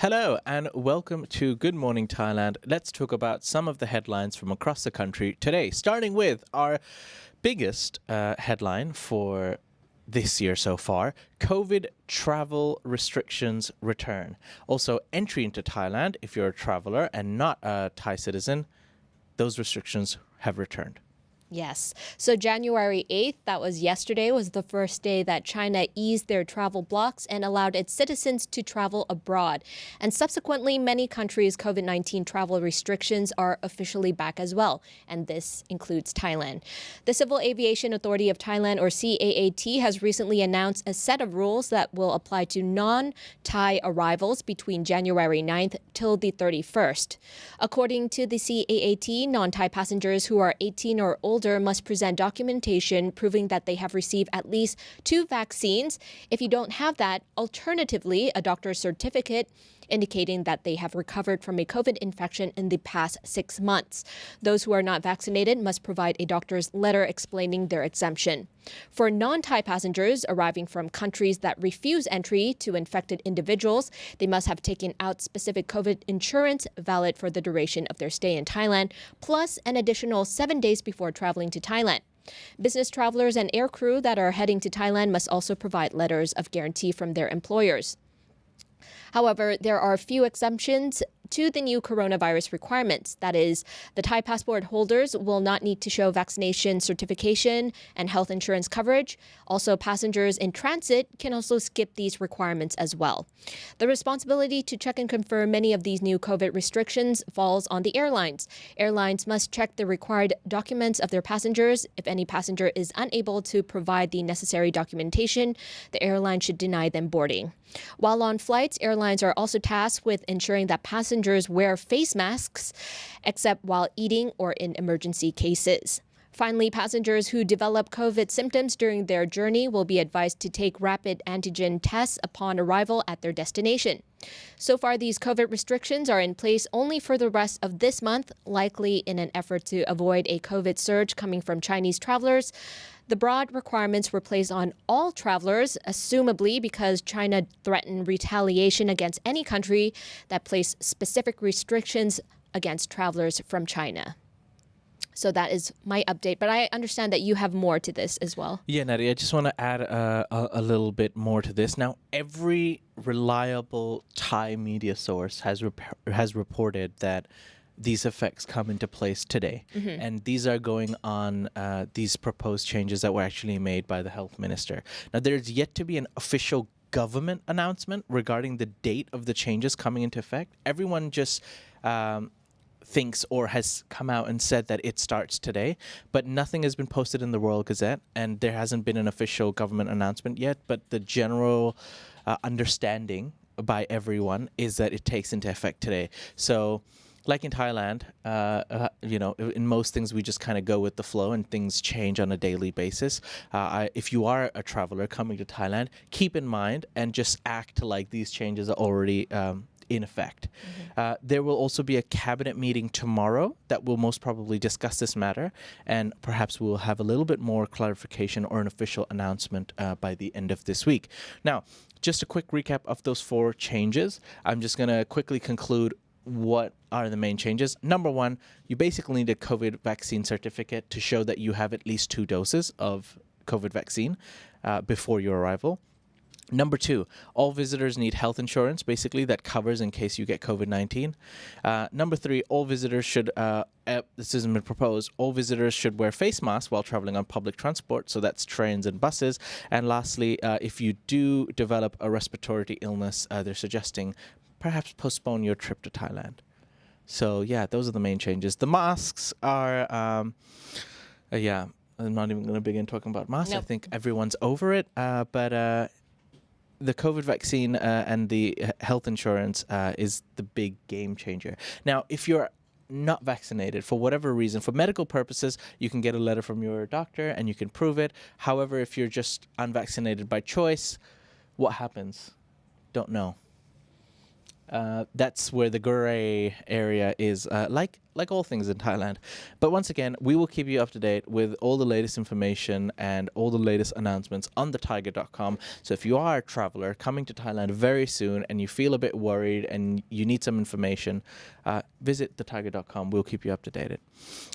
Hello and welcome to Good Morning Thailand. Let's talk about some of the headlines from across the country today, starting with our biggest headline for this year so far. COVID travel restrictions return. Also, entry into Thailand, if you're a traveler and not a Thai citizen, those restrictions have returned. Yes. So January 8th, that was yesterday, was the first day that China eased their travel blocks and allowed its citizens to travel abroad. And subsequently, many countries' COVID-19 travel restrictions are officially back as well. And this includes Thailand. The Civil Aviation Authority of Thailand, or CAAT, has recently announced a set of rules that will apply to non-Thai arrivals between January 9th till the 31st. According to the CAAT, non-Thai passengers who are 18 or older must present documentation proving that they have received at least 2 vaccines. If you don't have that, alternatively, a doctor's certificate indicating that they have recovered from a COVID infection in the past 6 months. Those who are not vaccinated must provide a doctor's letter explaining their exemption. For non-Thai passengers arriving from countries that refuse entry to infected individuals, they must have taken out specific COVID insurance valid for the duration of their stay in Thailand, plus an additional 7 days before traveling to Thailand. Business travelers and aircrew that are heading to Thailand must also provide letters of guarantee from their employers. However, there are few exemptions to the new coronavirus requirements. That is, the Thai passport holders will not need to show vaccination certification and health insurance coverage. Also, passengers in transit can also skip these requirements as well. The responsibility to check and confirm many of these new COVID restrictions falls on the airlines. Airlines must check the required documents of their passengers. If any passenger is unable to provide the necessary documentation, the airline should deny them boarding. While on flights, airlines are also tasked with ensuring that passengers wear face masks, except while eating or in emergency cases. Finally, passengers who develop COVID symptoms during their journey will be advised to take rapid antigen tests upon arrival at their destination. So far, these COVID restrictions are in place only for the rest of this month, likely in an effort to avoid a COVID surge coming from Chinese travelers. The broad requirements were placed on all travelers, assumably because China threatened retaliation against any country that placed specific restrictions against travelers from China. So that is my update, but I understand that you have more to this as well. Yeah, Nadia, I just want to add a little bit more to this. Now, every reliable Thai media source has reported that these effects come into place today. And these are going on these proposed changes that were actually made by the health minister. Now, there's yet to be an official government announcement regarding the date of the changes coming into effect. Everyone just thinks or has come out and said that it starts today, but nothing has been posted in the Royal Gazette and there hasn't been an official government announcement yet. But the general understanding by everyone is that it takes into effect today. So like in Thailand, in most things we just kind of go with the flow and things change on a daily basis. If you are a traveler coming to Thailand, keep in mind and just act like these changes are already in effect. There will also be a cabinet meeting tomorrow that will most probably discuss this matter, and perhaps we'll have a little bit more clarification or an official announcement by the end of this week. Now, just a quick recap of those 4 changes. I'm just going to quickly conclude what are the main changes. Number 1, you basically need a COVID vaccine certificate to show that you have at least 2 doses of COVID vaccine before your arrival. Number 2, all visitors need health insurance, basically, that covers in case you get COVID-19. Number 3, all visitors should, this hasn't been proposed, all visitors should wear face masks while traveling on public transport, so that's trains and buses. And lastly, if you do develop a respiratory illness, they're suggesting perhaps postpone your trip to Thailand. So yeah, those are the main changes. The masks are, I'm not even going to begin talking about masks. Nope. I think everyone's over it, but the COVID vaccine and the health insurance is the big game changer. Now, if you're not vaccinated for whatever reason, for medical purposes, you can get a letter from your doctor and you can prove it. However, if you're just unvaccinated by choice, what happens? Don't know. That's where the Gurre area is, like all things in Thailand. But once again, we will keep you up to date with all the latest information and all the latest announcements on the Thaiger.com. So if you are a traveler coming to Thailand very soon and you feel a bit worried and you need some information, visit the Thaiger.com. We'll keep you up to date.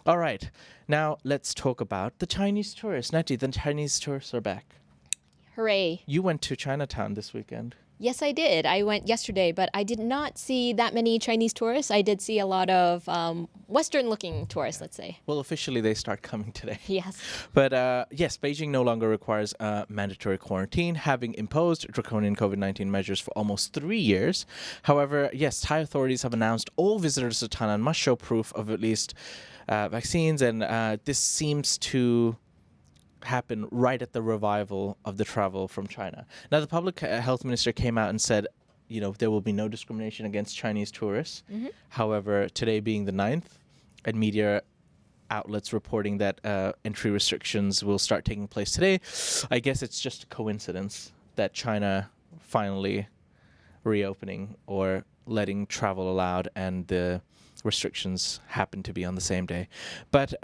All right, now let's talk about the Chinese tourists. Nati, the Chinese tourists are back. Hooray. You went to Chinatown this weekend. Yes, I did. I went yesterday, but I did not see that many Chinese tourists. I did see a lot of Western-looking tourists, let's say. Well, officially they start coming today. Yes. But yes, Beijing no longer requires mandatory quarantine, having imposed draconian COVID-19 measures for almost 3 years. However, yes, Thai authorities have announced all visitors to Thailand must show proof of at least vaccines, and this seems to happen right at the revival of the travel from China. Now, the public health minister came out and said, there will be no discrimination against Chinese tourists. Mm-hmm. However, today being the 9th, and media outlets reporting that entry restrictions will start taking place today, I guess it's just a coincidence that China finally reopening or letting travel allowed and the restrictions happen to be on the same day. But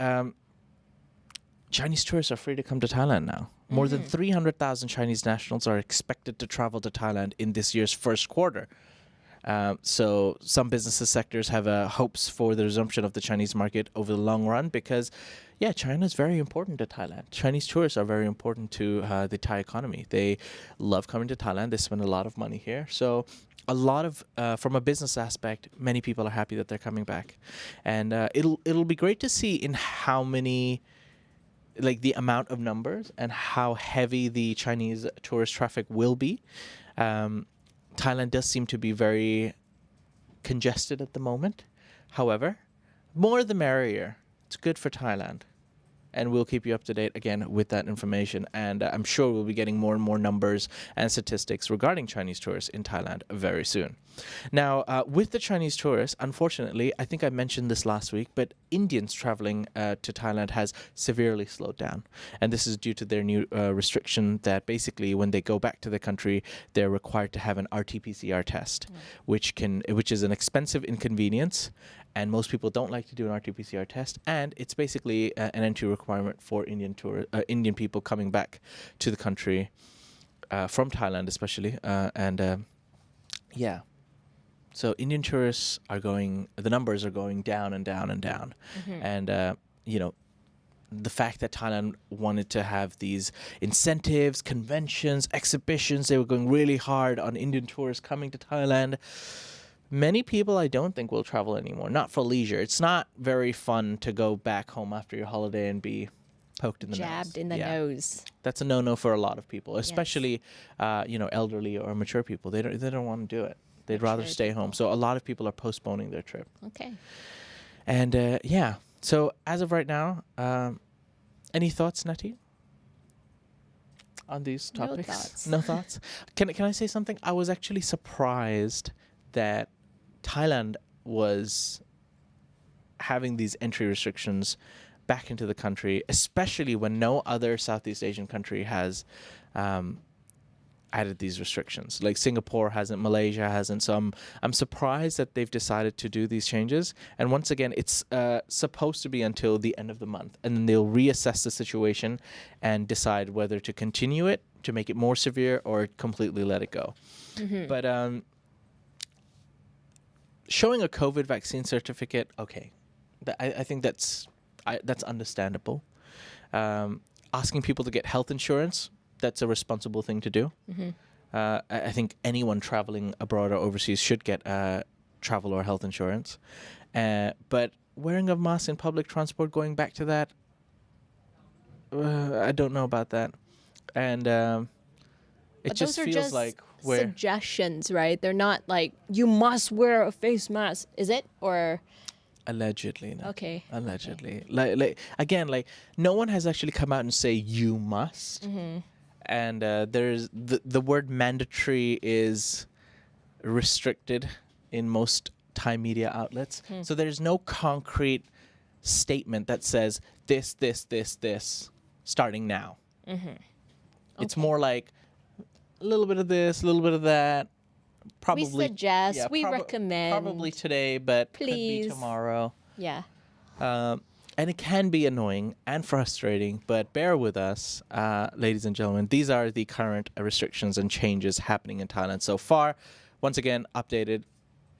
Chinese tourists are free to come to Thailand now. More than 300,000 Chinese nationals are expected to travel to Thailand in this year's first quarter. So some business sectors have hopes for the resumption of the Chinese market over the long run because, China is very important to Thailand. Chinese tourists are very important to the Thai economy. They love coming to Thailand. They spend a lot of money here. So a lot of, from a business aspect, many people are happy that they're coming back. And it'll be great to see in how many, like the amount of numbers and how heavy the Chinese tourist traffic will be. Thailand does seem to be very congested at the moment. However, more the merrier. It's good for Thailand. And we'll keep you up to date again with that information. And I'm sure we'll be getting more and more numbers and statistics regarding Chinese tourists in Thailand very soon. Now, with the Chinese tourists, unfortunately, I think I mentioned this last week, but Indians traveling to Thailand has severely slowed down. And this is due to their new restriction that basically when they go back to the country, they're required to have an RT-PCR test, which is an expensive inconvenience. And most people don't like to do an RT-PCR test, and it's basically an entry requirement for Indian people coming back to the country from Thailand, especially. So Indian tourists the numbers are going down and down and down, and the fact that Thailand wanted to have these incentives, conventions, exhibitions, they were going really hard on Indian tourists coming to Thailand. Many people, I don't think, will travel anymore. Not for leisure. It's not very fun to go back home after your holiday and be poked in the nose. Jabbed in the nose. That's a no-no for a lot of people, especially elderly or mature people. They don't want to do it. They'd rather stay home. So a lot of people are postponing their trip. Okay. And so as of right now, any thoughts, Nati, on these topics? No thoughts. Can I say something? I was actually surprised that Thailand was having these entry restrictions back into the country, especially when no other Southeast Asian country has added these restrictions. Like Singapore hasn't, Malaysia hasn't. So I'm surprised that they've decided to do these changes. And once again, it's supposed to be until the end of the month. And then they'll reassess the situation and decide whether to continue it, to make it more severe, or completely let it go. But showing a COVID vaccine certificate, okay, I think that's understandable. Asking people to get health insurance, that's a responsible thing to do. I think anyone traveling abroad or overseas should get travel or health insurance. But wearing a mask in public transport, going back to that, I don't know about that. And it just feels like suggestions, right? They're not like, you must wear a face mask, is it? Or allegedly, no. Okay. Allegedly. Like again, like no one has actually come out and say you must. And there's the word mandatory is restricted in most Thai media outlets. So there's no concrete statement that says this starting now. It's more like a little bit of this, a little bit of that, Probably. We suggest, yeah, we recommend. Probably today, but could be Please. tomorrow. Yeah. And it can be annoying and frustrating, but bear with us, ladies and gentlemen. These are the current restrictions and changes happening in Thailand so far. Once again, updated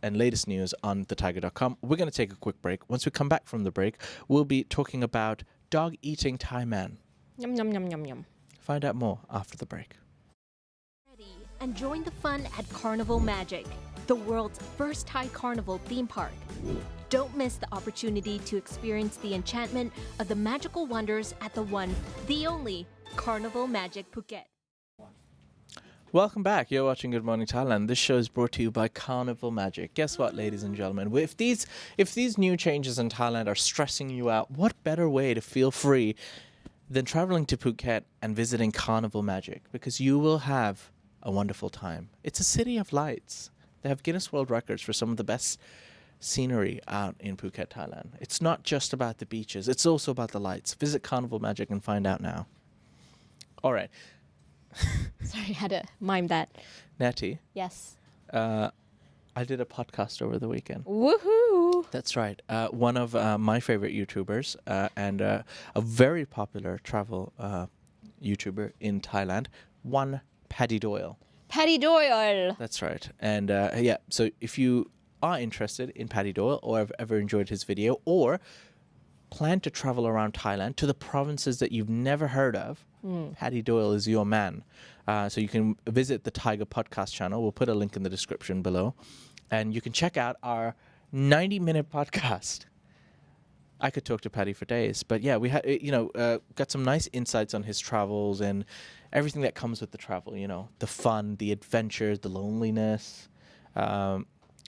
and latest news on thetiger.com. We're going to take a quick break. Once we come back from the break, we'll be talking about dog-eating Thai man. Yum, yum, yum, yum, yum. Find out more after the break. And join the fun at Carnival Magic, the world's first Thai carnival theme park. Don't miss the opportunity to experience the enchantment of the magical wonders at the one, the only Carnival Magic Phuket. Welcome back. You're watching Good Morning Thailand. This show is brought to you by Carnival Magic. Guess what, ladies and gentlemen? If these new changes in Thailand are stressing you out, what better way to feel free than traveling to Phuket and visiting Carnival Magic? Because you will have a wonderful time. It's a city of lights. They have Guinness World Records for some of the best scenery out in Phuket, Thailand. It's not just about the beaches. It's also about the lights. Visit Carnival Magic and find out now. All right. Sorry, I had to mime that. Natty, Yes. I did a podcast over the weekend. Woohoo! That's right. One of my favorite YouTubers and a very popular travel YouTuber in Thailand, one Paddy Doyle. Paddy Doyle. That's right. And yeah, so if you are interested in Paddy Doyle or have ever enjoyed his video or plan to travel around Thailand to the provinces that you've never heard of, Paddy Doyle is your man. So you can visit the Thaiger podcast channel. We'll put a link in the description below. And you can check out our 90-minute podcast. I could talk to Paddy for days. But yeah, we had, got some nice insights on his travels and everything that comes with the travel, the fun, the adventures, the loneliness.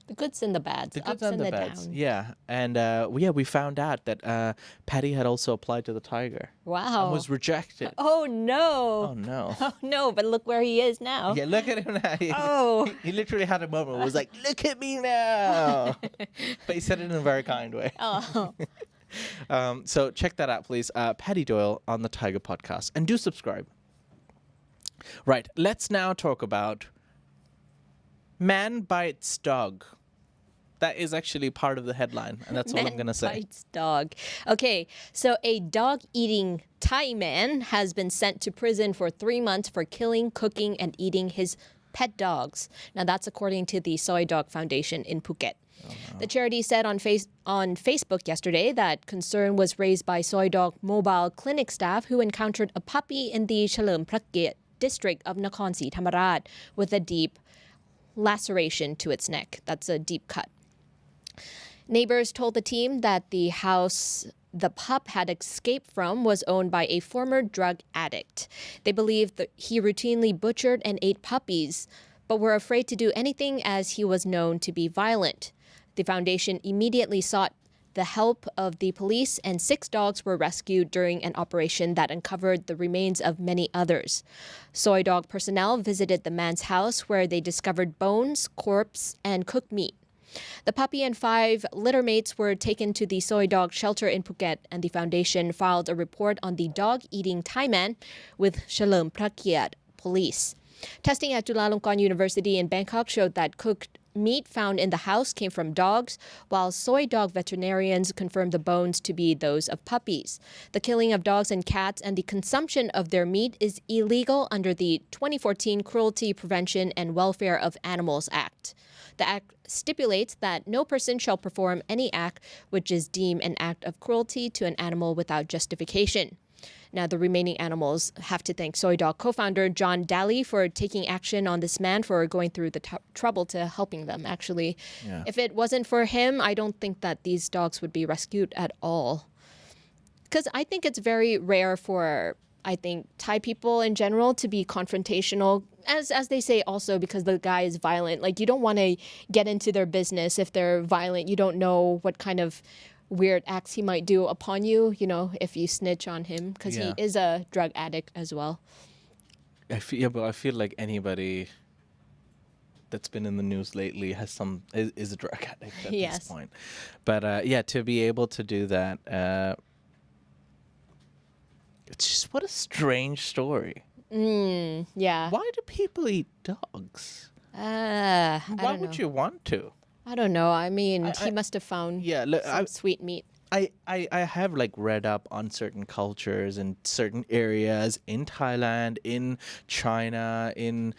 The goods and the bads, The ups goods and the bads. downs. Yeah. And we found out that Paddy had also applied to the Tiger. Wow. And was rejected. Oh no. Oh, no. Oh no, but look where he is now. Yeah, look at him now. Oh. He literally had a moment where he was like, look at me now. But he said it in a very kind way. Oh. So check that out, please. Paddy Doyle on the Tiger podcast. And do subscribe. Right. Let's now talk about man bites dog. That is actually part of the headline, and that's all I'm going to say. Bites dog. Okay, so a dog-eating Thai man has been sent to prison for 3 months for killing, cooking, and eating his pet dogs. Now, that's according to the Soy Dog Foundation in Phuket. Oh, no. The charity said on Facebook yesterday that concern was raised by Soy Dog mobile clinic staff who encountered a puppy in the Chalerm Praket district of Nakhon Si Thammarat with a deep laceration to its neck. That's a deep cut. Neighbors told the team that the house the pup had escaped from was owned by a former drug addict. They believe that he routinely butchered and ate puppies, but were afraid to do anything as he was known to be violent. The foundation immediately sought the help of the police, and 6 dogs were rescued during an operation that uncovered the remains of many others. Soy Dog personnel visited the man's house where they discovered bones, corpse, and cooked meat. The puppy and 5 littermates were taken to the Soy Dog shelter in Phuket, and the foundation filed a report on the dog-eating Thai man with Chalerm Praket police. Testing at Chulalongkorn University in Bangkok showed that cooked meat found in the house came from dogs, while Soy Dog veterinarians confirmed the bones to be those of puppies. The killing of dogs and cats and the consumption of their meat is illegal under the 2014 Cruelty Prevention and Welfare of Animals Act. The act stipulates that no person shall perform any act which is deemed an act of cruelty to an animal without justification. Now, the remaining animals have to thank Soy Dog co-founder John Daly for taking action on this man for going through the trouble to helping them, actually. Yeah. If it wasn't for him, I don't think that these dogs would be rescued at all. Because I think it's very rare for, Thai people in general to be confrontational, as they say also because the guy is violent. Like, you don't want to get into their business if they're violent. You don't know what kind of weird acts he might do upon you, if you snitch on him, because he is a drug addict as well. I feel like anybody that's been in the news lately is a drug addict at this point. But to be able to do that, it's just what a strange story. Yeah. Why do people eat dogs? I Why don't would know. you want to? I don't know. I mean, I- he must have found Yeah, look, some sweet meat. I have like read up on certain cultures and certain areas in Thailand, in China, in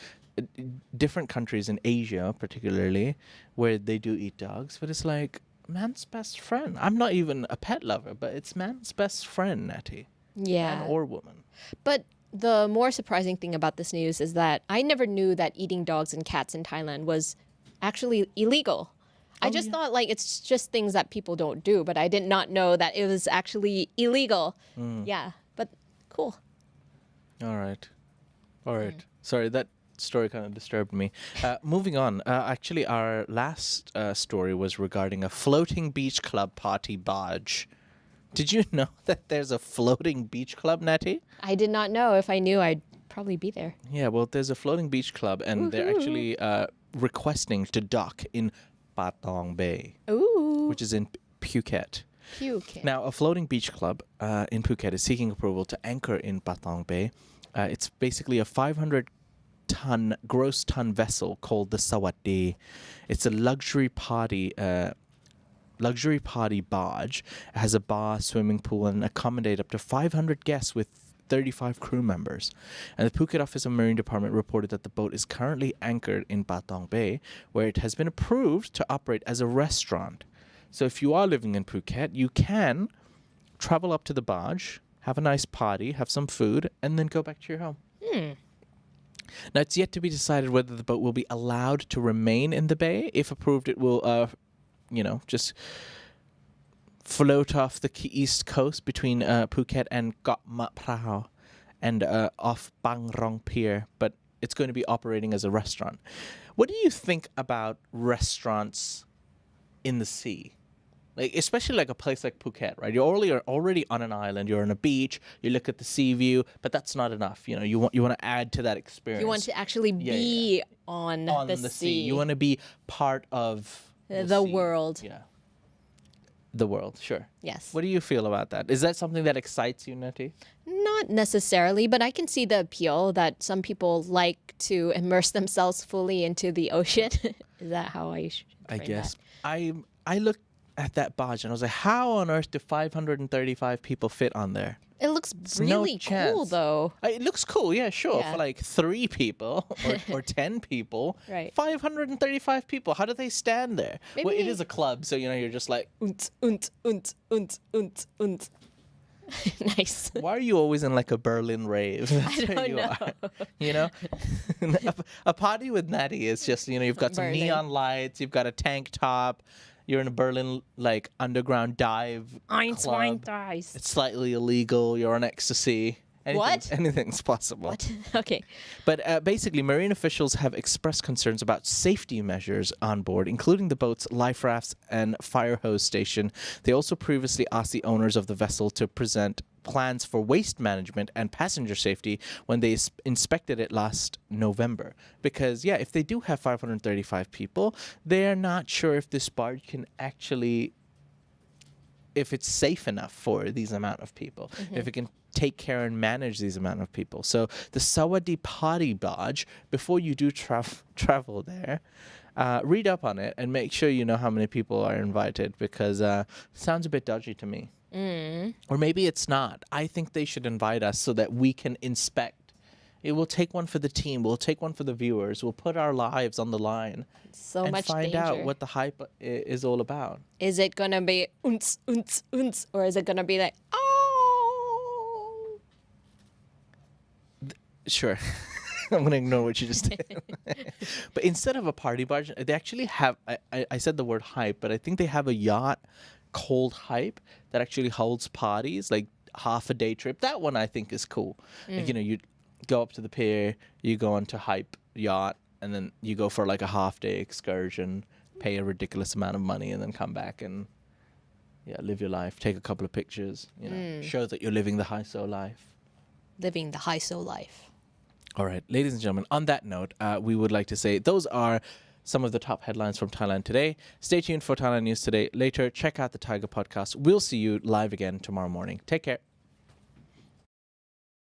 different countries in Asia, particularly, where they do eat dogs. But it's like man's best friend. I'm not even a pet lover, but it's man's best friend, Natty. Man Yeah. or woman. But the more surprising thing about this news is that I never knew that eating dogs and cats in Thailand was actually illegal. I just thought like it's just things that people don't do, but I did not know that it was actually illegal. Yeah, but cool. All right. All right. Sorry, that story kind of disturbed me. Moving on. Actually, our last story was regarding a floating beach club party barge. Did you know that there's a floating beach club, Natty? I did not know. If I knew, I'd probably be there. Yeah, well, there's a floating beach club, and they're actually requesting to dock in Patong Bay, Ooh, which is in Phuket. puke. Now, a floating beach club in Phuket is seeking approval to anchor in Patong Bay. It's basically a 500-ton gross ton vessel called the Sawadee. It's a luxury party barge. It has a bar, swimming pool, and accommodate up to 500 guests with 35 crew members. And the Phuket Office of Marine Department reported that the boat is currently anchored in Patong Bay, where it has been approved to operate as a restaurant. So if you are living in Phuket, you can travel up to the barge, have a nice party, have some food, and then go back to your home. Now, it's yet to be decided whether the boat will be allowed to remain in the bay. If approved, it will, just float off the east coast between Phuket and Koh Mat Prao and off Bang Rong Pier, but it's going to be operating as a restaurant. What do you think about restaurants in the sea? Like, especially like a place like Phuket, right? You're already on an island. You're on a beach. You look at the sea view, but that's not enough. You know, you want to add to that experience. You want to actually be on the sea. You want to be part of the sea. world. Yeah. The world, sure. Yes. What do you feel about that? Is that something that excites you, Natty? Not necessarily, but I can see the appeal that some people like to immerse themselves fully into the ocean. Is that how I should I frame guess. that? I looked at that barge and I was like, how on earth do 535 people fit on there? It looks no really cool, chance. though. It looks cool, yeah, sure. Yeah. For like 3 people or 10 people. Right. 535 people. How do they stand there? Well, it Maybe- is a club, so you're just like, Unt, unt, unt, unt, unt, unt. Nice. why are you always in like a Berlin rave? That's I where don't you know. are. You know? a party with Natty is just, you've got some Berlin. neon lights, you've got a tank top, you're in a Berlin like underground dive club. dies. It's slightly illegal, you're on ecstasy. What? Anything's possible. What? Okay. But basically, marine officials have expressed concerns about safety measures on board, including the boat's life rafts and fire hose station. They also previously asked the owners of the vessel to present plans for waste management and passenger safety when they inspected it last November. Because, yeah, if they do have 535 people, they're not sure if this barge can actually, if it's safe enough for these amount of people, if it can take care and manage these amount of people. So the Sawadee Party Barge, before you do travel there, read up on it and make sure you know how many people are invited, because it sounds a bit dodgy to me. Or maybe it's not. I think they should invite us so that we can inspect. It will take one for the team. We'll take one for the viewers. We'll put our lives on the line So and much find danger. out what the hype is all about. Is it gonna be unts, unts, unts, or is it gonna be like, oh? Sure. I'm going to ignore what you just did. But instead of a party barge, they actually have, I said the word hype, but I think they have a yacht called Hype that actually holds parties, like half a day trip. That one I think is cool. Like, you go up to the pier, you go onto Hype yacht, and then you go for like a half day excursion, pay a ridiculous amount of money, and then come back and live your life, take a couple of pictures, show that you're living the high so life. Living the high so life. All right, ladies and gentlemen, on that note, we would like to say those are some of the top headlines from Thailand today. Stay tuned for Thailand News Today later. Check out the Thaiger podcast. We'll see you live again tomorrow morning. Take care.